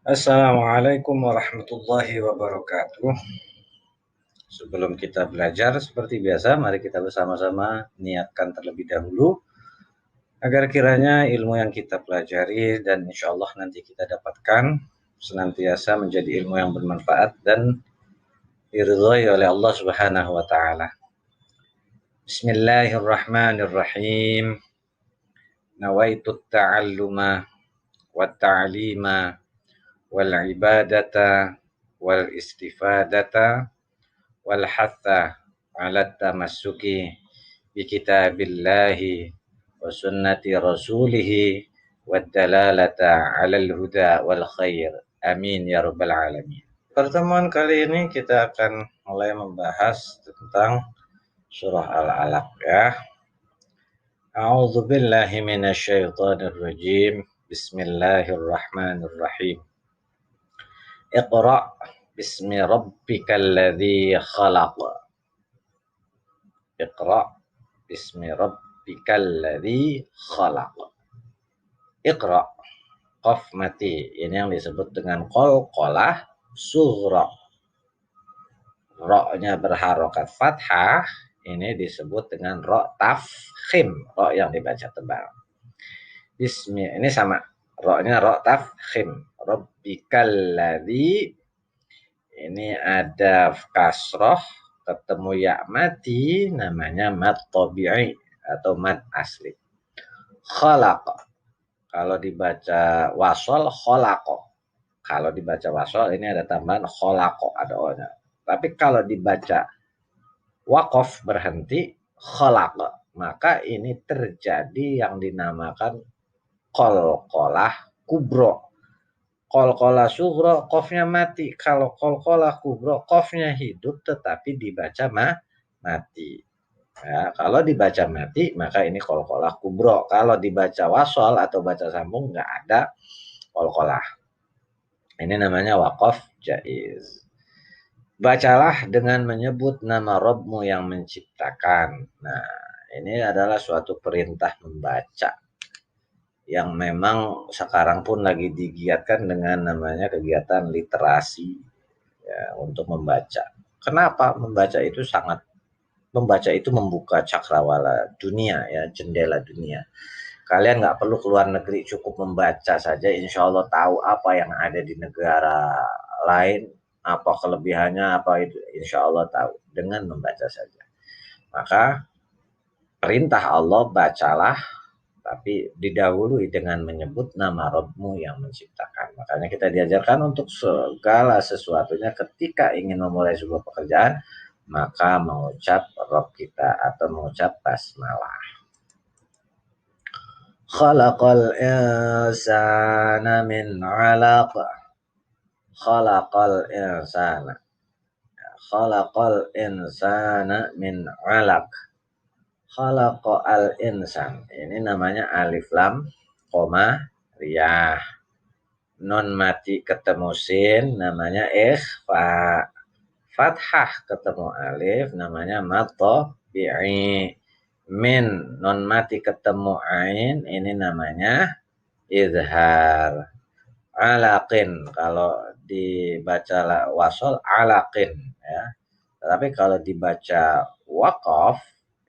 Assalamualaikum warahmatullahi wabarakatuh. Sebelum kita belajar seperti biasa, mari kita bersama-sama niatkan terlebih dahulu agar kiranya ilmu yang kita pelajari dan insya Allah nanti kita dapatkan senantiasa menjadi ilmu yang bermanfaat dan diridhai oleh Allah Subhanahu wa taala. Bismillahirrahmanirrahim. Nawaitu ta'alluma wa ta'lima wal ibadata wal istifadata wal hatha ala tamassuki bi kitabillahi wa sunnati rasulih wa dalalata ala al-huda wal khair. Amin ya rabbal alamin. Pertemuan kali ini kita akan mulai membahas tentang surah Al-Alaq ya. A'udzu billahi minasyaitonir rajim. Bismillahirrahmanirrahim. Iqra bismi rabbikal ladzi khalaq. Iqra bismi rabbikal ladzi khalaq. Iqra, qaf mati, ini yang disebut dengan qalqalah sughra. Ra-nya berharokat fathah, ini disebut dengan ra tafkhim, ra yang dibaca tebal. Bismi, ini sama, ra-nya ra tafkhim. Rabbikal ladzi, ini ada kasroh ketemu ya mati, namanya mad tabi'i atau mad asli. Khalaq, kalau dibaca wasol kholako. Kalau dibaca wasol ini ada tambahan kholako, ada o-nya. Tapi kalau dibaca wakof berhenti kholaq, maka ini terjadi yang dinamakan qalqalah kubro. Qalqalah sughra qafnya mati. Kalau qalqalah kubro qafnya hidup tetapi dibaca mati. Ya, kalau dibaca mati maka ini qalqalah kubro. Kalau dibaca wasol atau baca sambung nggak ada qalqalah. Ini namanya waqaf jaiz. Bacalah dengan menyebut nama Rabbmu yang menciptakan. Nah, ini adalah suatu perintah membaca yang memang sekarang pun lagi digiatkan dengan namanya kegiatan literasi ya, untuk membaca. Kenapa membaca itu membuka cakrawala dunia ya, jendela dunia. Kalian nggak perlu keluar negeri, cukup membaca saja, insya Allah tahu apa yang ada di negara lain, apa kelebihannya, apa itu, insya Allah tahu dengan membaca saja. Maka perintah Allah bacalah, tapi didahului dengan menyebut nama Rabbmu yang menciptakan. Makanya kita diajarkan untuk segala sesuatunya ketika ingin memulai sebuah pekerjaan, maka mengucap Rabb kita atau mengucap basmalah. Khalaqal insana min 'alaq. Khalaqal insana. Khalaqal insana min 'alaq. Khalaqal insan. Ini namanya alif lam koma riyah. Nun mati ketemu sin namanya ikhfa. Fathah ketemu alif namanya mad tabi'i. Min nun mati ketemu ain ini namanya izhar. Alaqin, kalau dibaca wasol alaqin ya. Tapi kalau dibaca waqaf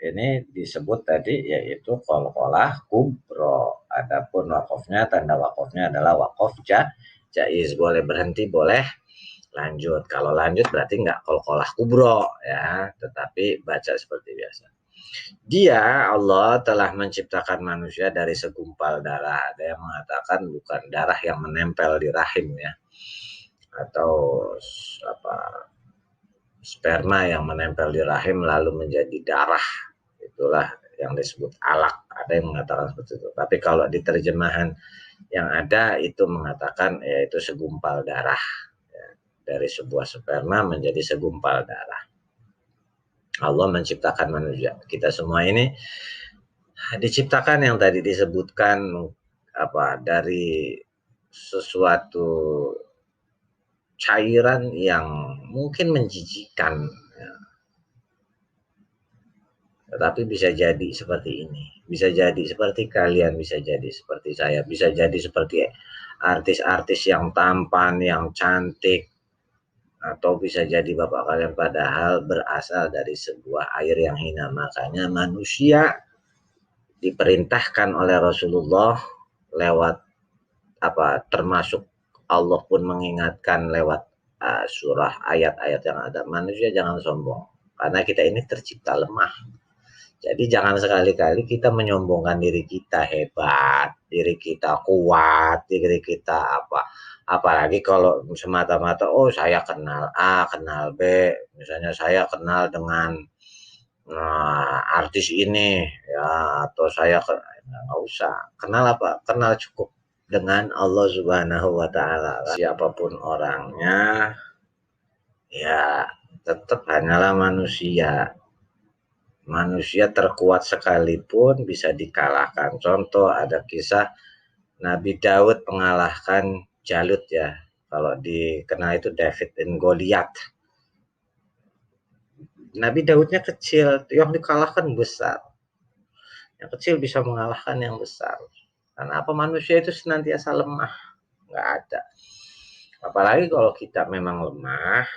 ini disebut tadi yaitu qalqalah kubro. Adapun waqafnya, tanda waqafnya adalah waqaf jaiz, boleh berhenti, boleh lanjut. Kalau lanjut berarti nggak qalqalah kubro ya, tetapi baca seperti biasa. Dia, Allah, telah menciptakan manusia dari segumpal darah. Ada yang mengatakan bukan darah yang menempel di rahim ya, atau apa, sperma yang menempel di rahim lalu menjadi darah. Itulah yang disebut alaq. Ada yang mengatakan seperti itu. Tapi kalau di terjemahan yang ada itu mengatakan yaitu segumpal darah ya, dari sebuah sperma menjadi segumpal darah. Allah menciptakan manusia. Kita semua ini diciptakan yang tadi disebutkan apa, dari sesuatu cairan yang mungkin menjijikkan ya. Tetapi bisa jadi seperti ini, bisa jadi seperti kalian, bisa jadi seperti saya, bisa jadi seperti artis-artis yang tampan, yang cantik, atau bisa jadi bapak kalian padahal berasal dari sebuah air yang hina. Makanya manusia diperintahkan oleh Rasulullah lewat apa, termasuk Allah pun mengingatkan lewat surah ayat-ayat yang ada, manusia jangan sombong karena kita ini tercipta lemah. Jadi jangan sekali-kali kita menyombongkan diri kita hebat, diri kita kuat, diri kita apa. Apalagi kalau semata-mata, oh saya kenal A, kenal B, misalnya saya kenal dengan artis ini, ya, atau saya nggak usah. Kenal apa? Kenal cukup dengan Allah Subhanahu wa Ta'ala. Siapapun orangnya, ya tetap hanyalah manusia. Manusia terkuat sekalipun bisa dikalahkan. Contoh ada kisah Nabi Daud mengalahkan Jalut ya. Kalau dikenal itu David dan Goliath. Nabi Daudnya kecil, yang dikalahkan besar. Yang kecil bisa mengalahkan yang besar. Karena apa, manusia itu senantiasa lemah. Nggak ada. Apalagi kalau kita memang lemah,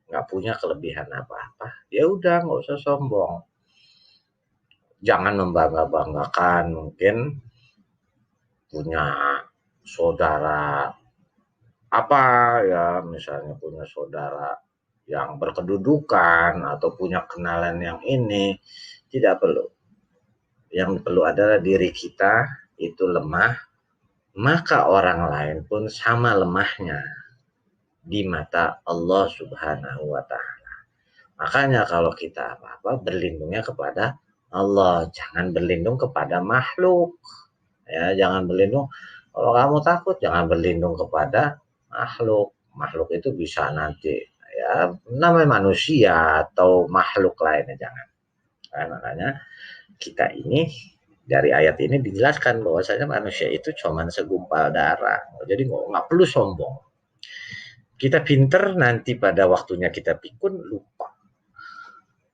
nggak punya kelebihan apa-apa, ya udah nggak usah sombong. Jangan membangga-banggakan mungkin punya saudara apa ya, misalnya punya saudara yang berkedudukan atau punya kenalan yang ini, tidak perlu. Yang perlu adalah diri kita itu lemah, maka orang lain pun sama lemahnya di mata Allah Subhanahu wa Ta'ala. Makanya kalau kita apa-apa berlindungnya kepada Allah, jangan berlindung kepada makhluk. Ya, jangan berlindung. Kalau kamu takut, jangan berlindung kepada makhluk. Makhluk itu bisa nanti ya namanya manusia atau makhluk lainnya, jangan. Nah, makanya kita ini dari ayat ini dijelaskan bahwasanya manusia itu cuma segumpal darah. Jadi nggak perlu sombong. Kita pinter, nanti pada waktunya kita pikun lupa,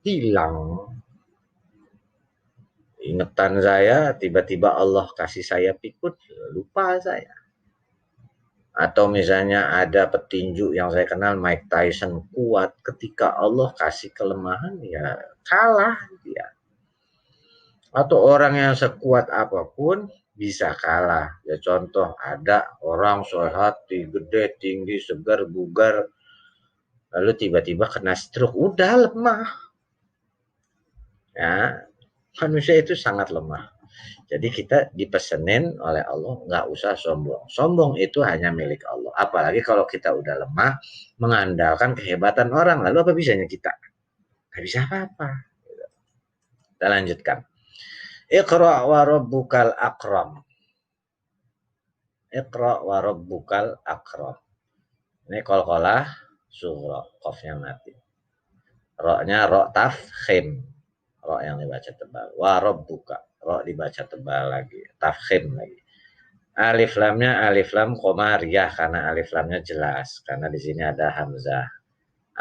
hilang ingatan saya, tiba-tiba Allah kasih saya pikun, lupa saya. Atau misalnya ada petinju yang saya kenal, Mike Tyson, kuat, ketika Allah kasih kelemahan ya kalah dia. Atau orang yang sekuat apapun bisa kalah. Ya contoh ada orang sehat, gede, tinggi, segar, bugar, lalu tiba-tiba kena stroke, udah lemah. Ya, manusia itu sangat lemah. Jadi kita dipesenin oleh Allah nggak usah sombong. Sombong itu hanya milik Allah. Apalagi kalau kita udah lemah, mengandalkan kehebatan orang, lalu apa bisanya kita? Nggak bisa apa-apa. Kita lanjutkan. Iqra wa rabbukal akram. Iqra wa rabbukal akram. Ini qalqalah sughra, qafnya mati. Roknya rok tafkhim. Rok yang dibaca tebal. Wa rabbuka. Rok dibaca tebal lagi. Tafkhim lagi. Alif lamnya alif lam qamariyah karena alif lamnya jelas. Karena di sini ada hamzah.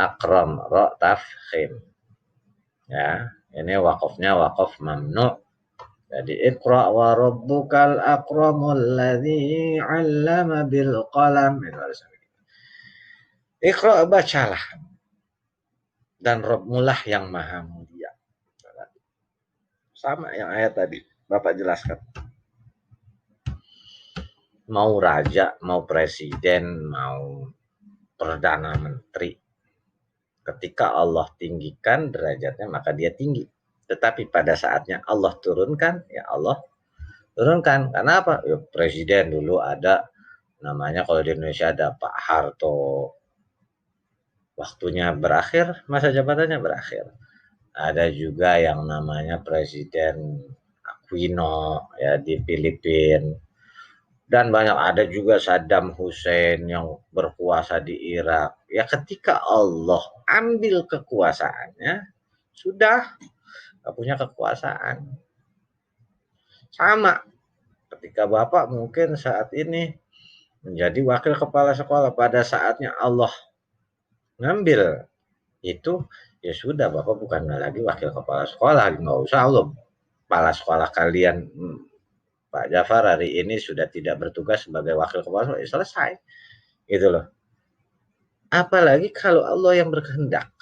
Akram rok tafkhim. Ya, ini waqafnya waqaf mamnu'. Jadi iqra wa rabbukal akramul ladzi 'allama bil qalam. Iqra, bacalah, dan Rabbmulah yang maha mulia. Sama yang ayat tadi Bapak jelaskan. Mau raja, mau presiden, mau perdana menteri, ketika Allah tinggikan derajatnya maka dia tinggi. Tetapi pada saatnya Allah turunkan, ya Allah turunkan. Karena apa? Ya, presiden dulu ada namanya, kalau di Indonesia ada Pak Harto, waktunya berakhir, masa jabatannya berakhir. Ada juga yang namanya Presiden Aquino ya di Filipina. Dan banyak, ada juga Saddam Hussein yang berkuasa di Irak. Ya ketika Allah ambil kekuasaannya, sudah gak punya kekuasaan. Sama ketika Bapak mungkin saat ini menjadi wakil kepala sekolah, pada saatnya Allah ngambil itu, ya sudah, Bapak bukan lagi wakil kepala sekolah, nggak usah Allah kepala sekolah kalian Pak Jafar hari ini sudah tidak bertugas sebagai wakil kepala sekolah, selesai. Gitu loh. Apalagi kalau Allah yang berkehendak.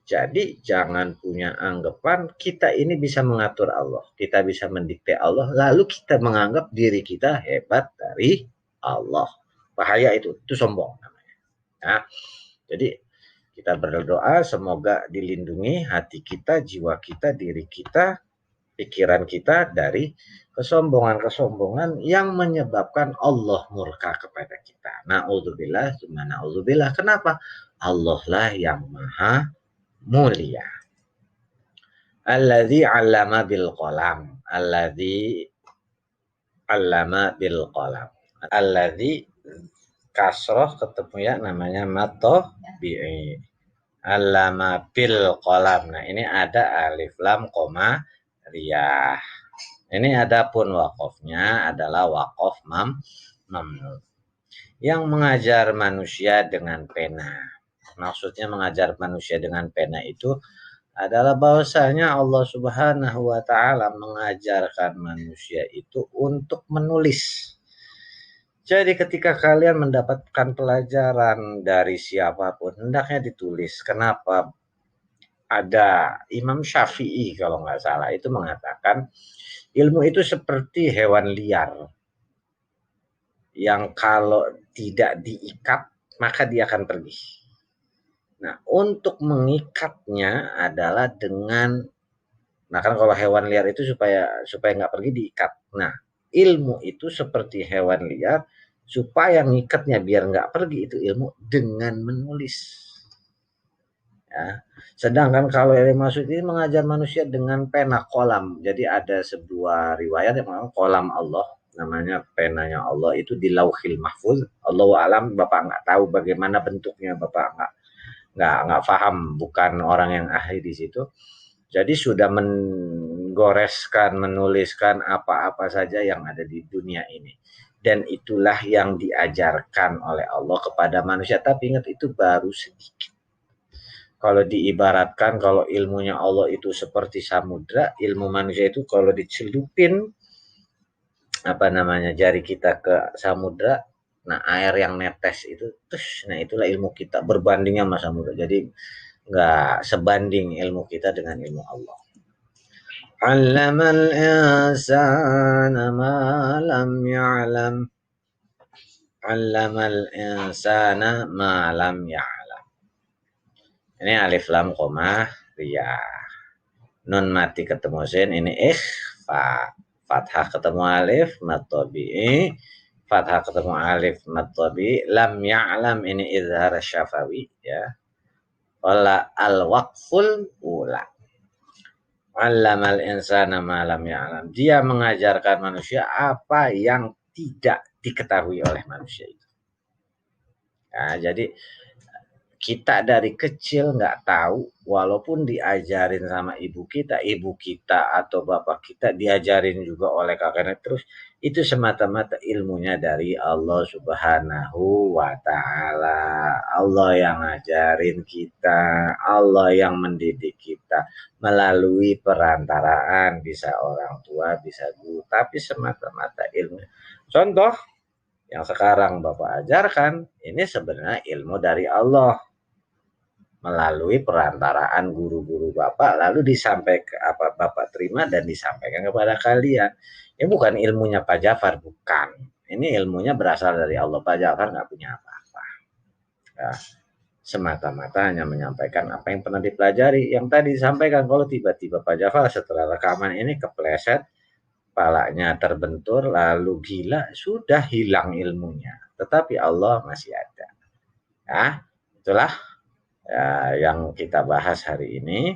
Jadi jangan punya anggapan kita ini bisa mengatur Allah, kita bisa mendikte Allah, lalu kita menganggap diri kita hebat dari Allah. Bahaya itu sombong namanya. Ya. Jadi kita berdoa semoga dilindungi hati kita, jiwa kita, diri kita, pikiran kita dari kesombongan-kesombongan yang menyebabkan Allah murka kepada kita. Na'udzubillah, na'udzubillah. Kenapa? Allah lah yang maha mulia. Alladzi 'allama bil qalam. Alladzi 'allama bil qalam. Alladzi kasroh ketemu ya namanya mato bi'i. 'Allama bil qalam. Nah, ini ada alif lam koma riyah. Ini adapun waqafnya adalah waqaf mamnu. Yang mengajar manusia dengan pena. Maksudnya mengajar manusia dengan pena itu adalah bahwasanya Allah Subhanahu wa taala mengajarkan manusia itu untuk menulis. Jadi ketika kalian mendapatkan pelajaran dari siapapun, hendaknya ditulis. Kenapa? Ada Imam Syafi'i kalau nggak salah itu mengatakan ilmu itu seperti hewan liar yang kalau tidak diikat maka dia akan pergi. Nah, untuk mengikatnya adalah dengan, nah kan kalau hewan liar itu supaya nggak pergi diikat. Nah, ilmu itu seperti hewan liar supaya ngikatnya biar nggak pergi itu ilmu dengan menulis. Ya. Sedangkan kalau yang maksud ini mengajar manusia dengan pena kolam. Jadi ada sebuah riwayat yang mengatakan kolam Allah, namanya penanya Allah itu di Lauhil Mahfuz. Allahu alam, Bapak nggak tahu bagaimana bentuknya, Bapak nggak paham, bukan orang yang ahli di situ. Jadi sudah menggoreskan, menuliskan apa-apa saja yang ada di dunia ini. Dan itulah yang diajarkan oleh Allah kepada manusia. Tapi ingat itu baru sedikit. Kalau diibaratkan kalau ilmunya Allah itu seperti samudra, ilmu manusia itu kalau dicelupin apa namanya jari kita ke samudra, nah air yang netes itu, nah itulah ilmu kita berbandingnya sama samudra. Jadi nggak sebanding ilmu kita dengan ilmu Allah. Allamal insana ma lam ya'lam. Allamal insana ma lam ya'lam. Ini alif lam koma riyah. Nun mati ketemu sin, ini ikhfa. Fathah ketemu alif mad tabi'i. Fathah ketemu alif mad tabi'i. Lam ya'lam ini izhar syafawi ya. Wala al-waqful ula. 'Allamal insana ma lam ya'lam. Dia mengajarkan manusia apa yang tidak diketahui oleh manusia itu. Nah, jadi kita dari kecil nggak tahu, walaupun diajarin sama ibu kita atau bapak kita diajarin juga oleh kakaknya terus, itu semata-mata ilmunya dari Allah Subhanahu wa taala. Allah yang ngajarin kita, Allah yang mendidik kita melalui perantaraan bisa orang tua, bisa guru, tapi semata-mata ilmu. Contoh yang sekarang Bapak ajarkan ini sebenarnya ilmu dari Allah melalui perantaraan guru-guru Bapak lalu disampaikan apa Bapak terima dan disampaikan kepada kalian. Ini bukan ilmunya Pak Jafar, bukan. Ini ilmunya berasal dari Allah. Pak Jafar nggak punya apa-apa. Ya, semata-mata hanya menyampaikan apa yang pernah dipelajari. Yang tadi disampaikan, kalau tiba-tiba Pak Jafar setelah rekaman ini kepleset, kepalanya terbentur, lalu gila, sudah hilang ilmunya. Tetapi Allah masih ada. Ya, itulah ya, yang kita bahas hari ini.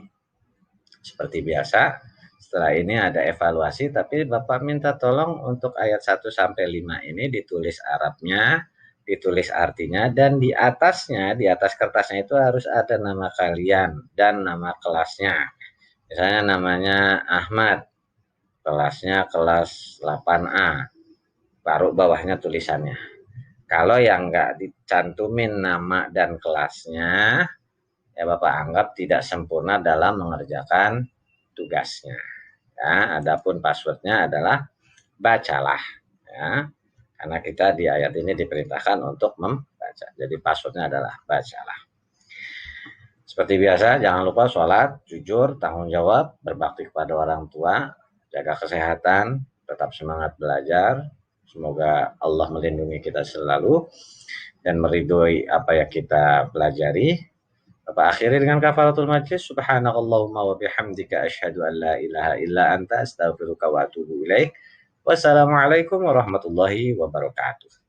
Seperti biasa, setelah ini ada evaluasi, tapi Bapak minta tolong untuk ayat 1 sampai 5 ini ditulis Arabnya, ditulis artinya, dan di atasnya, di atas kertasnya itu harus ada nama kalian dan nama kelasnya. Misalnya namanya Ahmad, kelasnya kelas 8A, baru bawahnya tulisannya. Kalau yang nggak dicantumin nama dan kelasnya, ya Bapak anggap tidak sempurna dalam mengerjakan tugasnya. Ya, adapun passwordnya adalah bacalah. Ya. Karena kita di ayat ini diperintahkan untuk membaca. Jadi passwordnya adalah bacalah. Seperti biasa, jangan lupa sholat, jujur, tanggung jawab, berbakti kepada orang tua, jaga kesehatan, tetap semangat belajar. Semoga Allah melindungi kita selalu dan meridhoi apa yang kita pelajari. Bapak akhiri dengan kafaratul majlis. Subhanakallahumma wa bihamdika asyhadu an la ilaha illa anta astaghfiruka wa atubu ilaik. Wassalamualaikum warahmatullahi wabarakatuh.